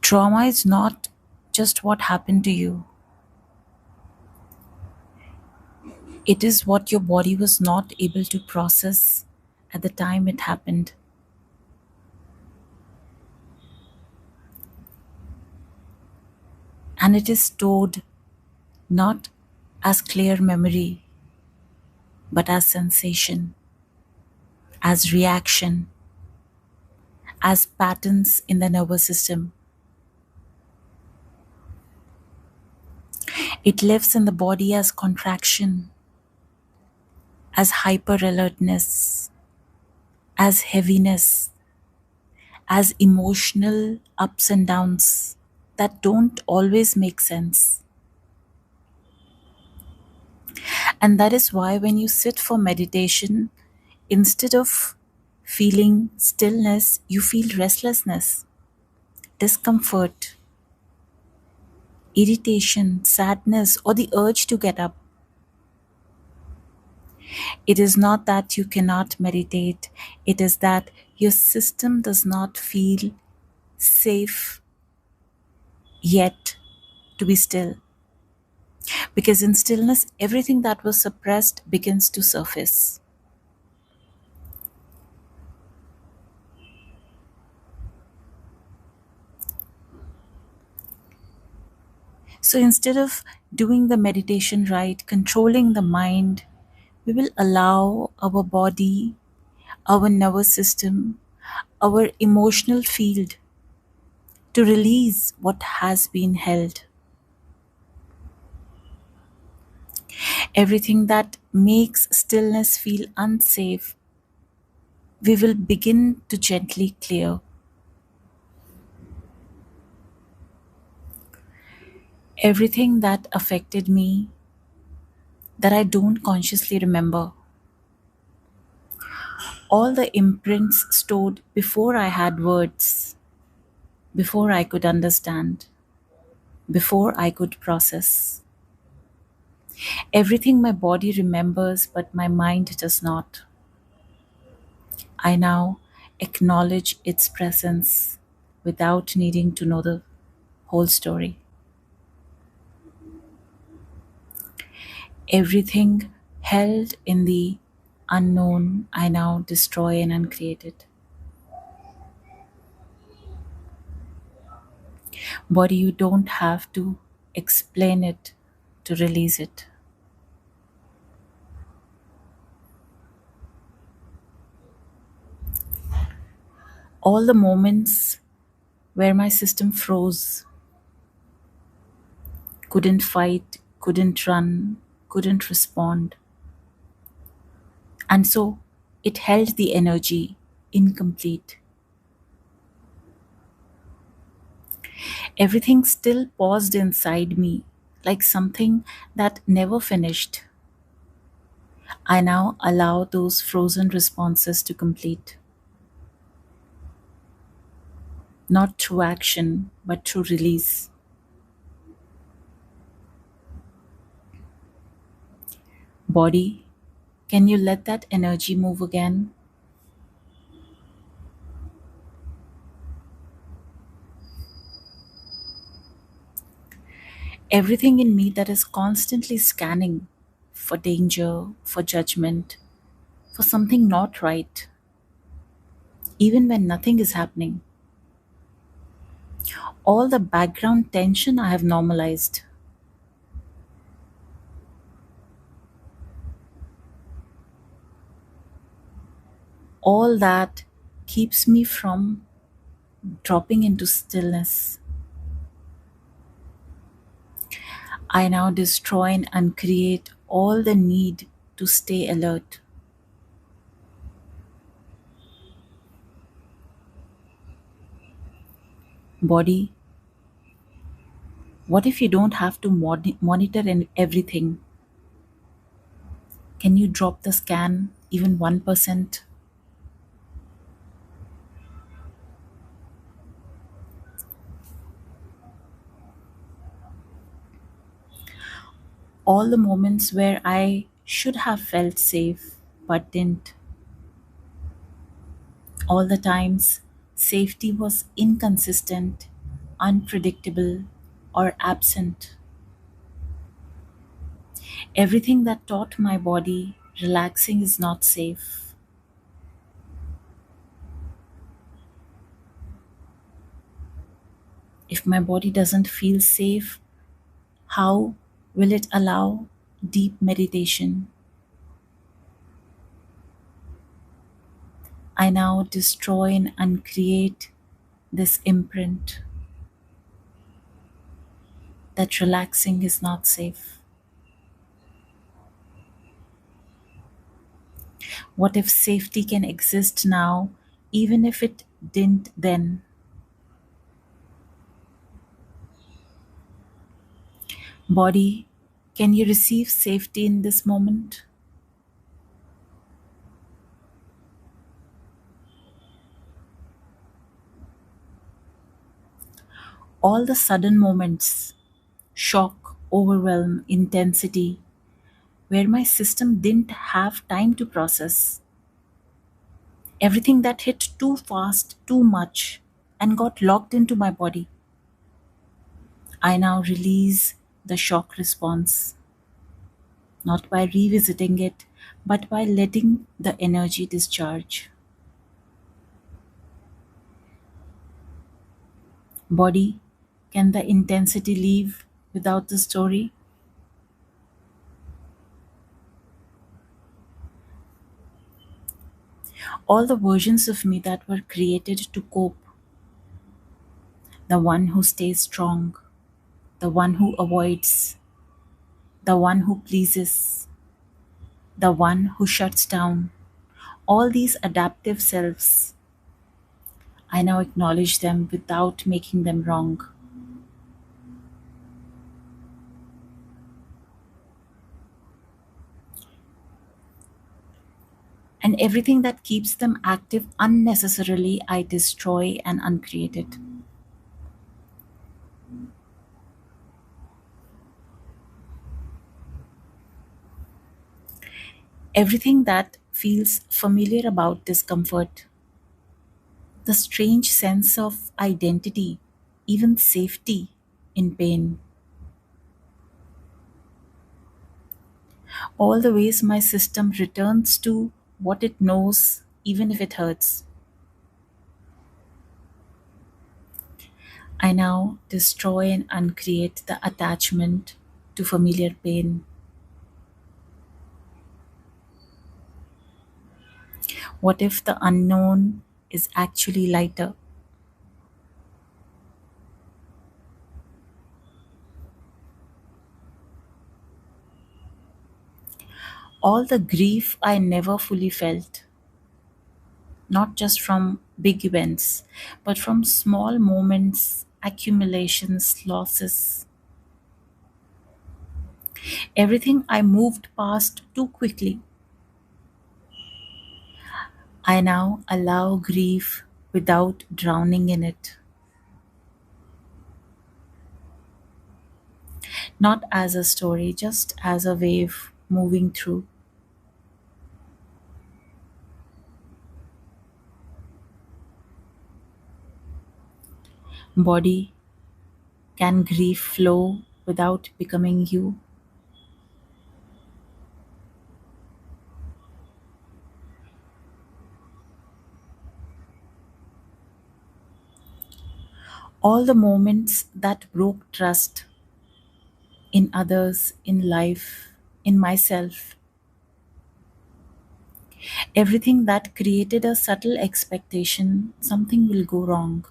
Trauma is not just what happened to you, it is what your body was not able to process at the time it happened. And it is stored not as clear memory, but as sensation, as reaction, as patterns in the nervous system. It lives in the body as contraction, as hyper alertness, as heaviness, as emotional ups and downs that don't always make sense. And that is why when you sit for meditation, instead of feeling stillness, you feel restlessness, discomfort, irritation, sadness, or the urge to get up. It is not that you cannot meditate, it is that your system does not feel safe yet to be still. Because in stillness, everything that was suppressed begins to surface. So instead of doing the meditation right, controlling the mind, we will allow our body, our nervous system, our emotional field to release what has been held. Everything that makes stillness feel unsafe, we will begin to gently clear. Everything that affected me that I don't consciously remember. All the imprints stored before I had words, before I could understand, before I could process. Everything my body remembers, but my mind does not. I now acknowledge its presence without needing to know the whole story. Everything held in the unknown, I now destroy and uncreate it. Body, you don't have to explain it to release it. All the moments where my system froze, couldn't fight, couldn't run, couldn't respond. And so it held the energy incomplete. Everything still paused inside me, like something that never finished. I now allow those frozen responses to complete, not through action, but through release. Body, can you let that energy move again? Everything in me that is constantly scanning for danger, for judgment, for something not right, even when nothing is happening. All the background tension I have normalized. All that keeps me from dropping into stillness. I now destroy and uncreate all the need to stay alert. Body, what if you don't have to monitor everything? Can you drop the scan even 1%? All the moments where I should have felt safe but didn't. All the times safety was inconsistent unpredictable, or absent. Everything that taught my body relaxing is not safe. If my body doesn't feel safe, how will it allow deep meditation? I now destroy and uncreate this imprint that relaxing is not safe. What if safety can exist now, even if it didn't then? Body, can you receive safety in this moment? All the sudden moments, shock, overwhelm, intensity, where my system didn't have time to process. Everything that hit too fast, too much, and got locked into my body. I now release the shock response, not by revisiting it, but by letting the energy discharge. Body, can the intensity leave without the story? All the versions of me that were created to cope, the one who stays strong, the one who avoids, the one who pleases, the one who shuts down, all these adaptive selves, I now acknowledge them without making them wrong. And everything that keeps them active unnecessarily, I destroy and uncreate it. Everything that feels familiar about discomfort, the strange sense of identity, even safety in pain, all the ways my system returns to what it knows, even if it hurts. I now destroy and uncreate the attachment to familiar pain. What if the unknown is actually lighter? All the grief I never fully felt, not just from big events, but from small moments, accumulations, losses, everything I moved past too quickly. I now allow grief without drowning in it, not as a story, just as a wave moving through. Body, can grief flow without becoming you? All the moments that broke trust in others, in life, in myself, everything that created a subtle expectation something will go wrong,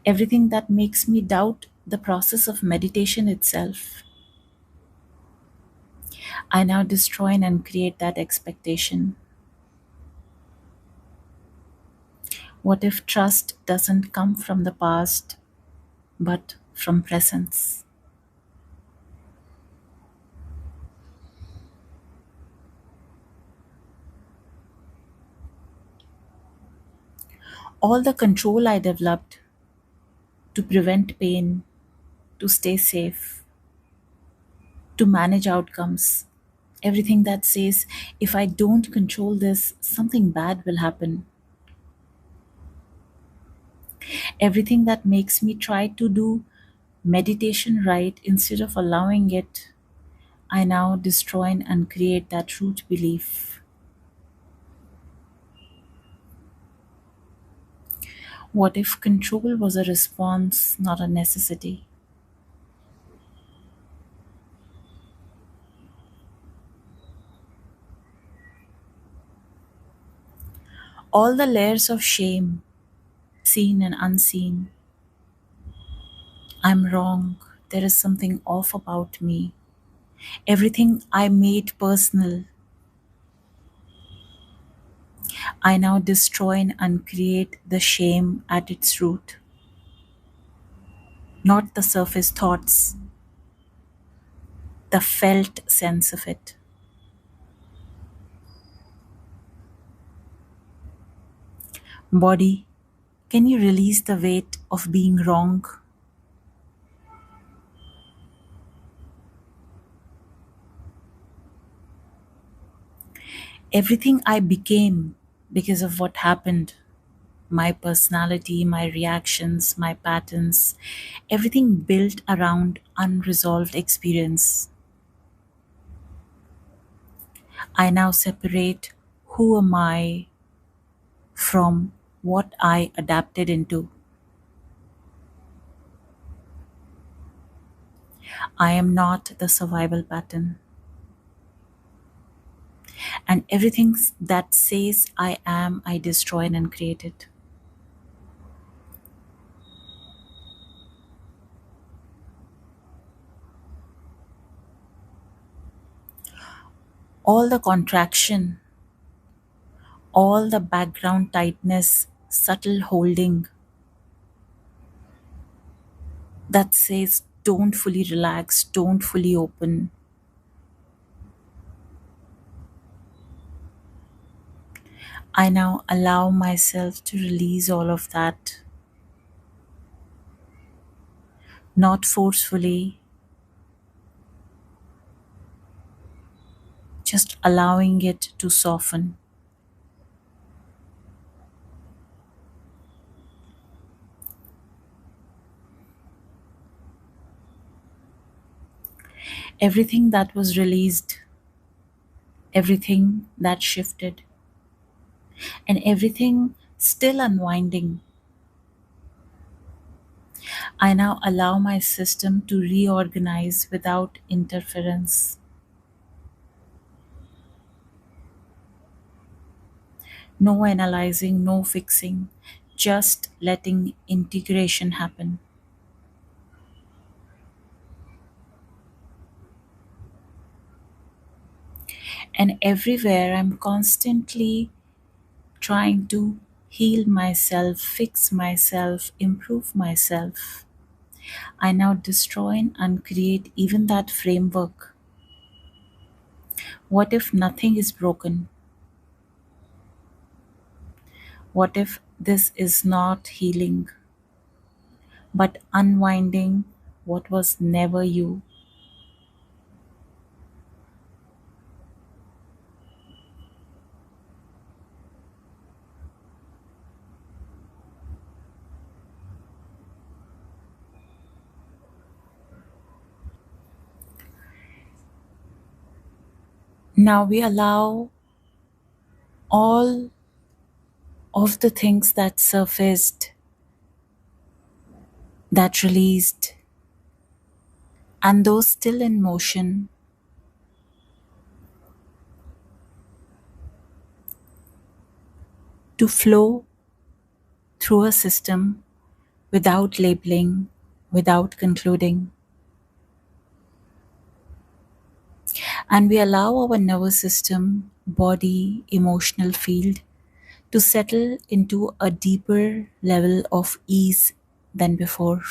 everything that makes me doubt the process of meditation itself. I now destroy and uncreate that expectation. What if trust doesn't come from the past but from presence? All the control I developed to prevent pain, to stay safe, to manage outcomes, everything that says, if I don't control this, something bad will happen. Everything that makes me try to do meditation right instead of allowing it, I now destroy and uncreate that root belief. What if control was a response, not a necessity? All the layers of shame, seen and unseen. I'm wrong. There is something off about me. Everything I made personal, I now destroy and uncreate the shame at its root, not the surface thoughts, the felt sense of it. Body, can you release the weight of being wrong? Everything I became because of what happened, my personality, my reactions, my patterns, everything built around unresolved experience. I now separate who am I from what I adapted into. I am not the survival pattern. And everything that says I am, I destroy and uncreate it. All the contraction, all the background tightness, subtle holding that says don't fully relax, don't fully open. I now allow myself to release all of that, not forcefully, just allowing it to soften. Everything that was released, everything that shifted, and everything still unwinding, I now allow my system to reorganize without interference. No analyzing, no fixing, just letting integration happen. And everywhere I'm constantly trying to heal myself, fix myself, improve myself. I now destroy and uncreate even that framework. What if nothing is broken? What if this is not healing, but unwinding what was never you? Now we allow all of the things that surfaced, that released, and those still in motion to flow through a system without labeling, without concluding. And we allow our nervous system, body, emotional field to settle into a deeper level of ease than before.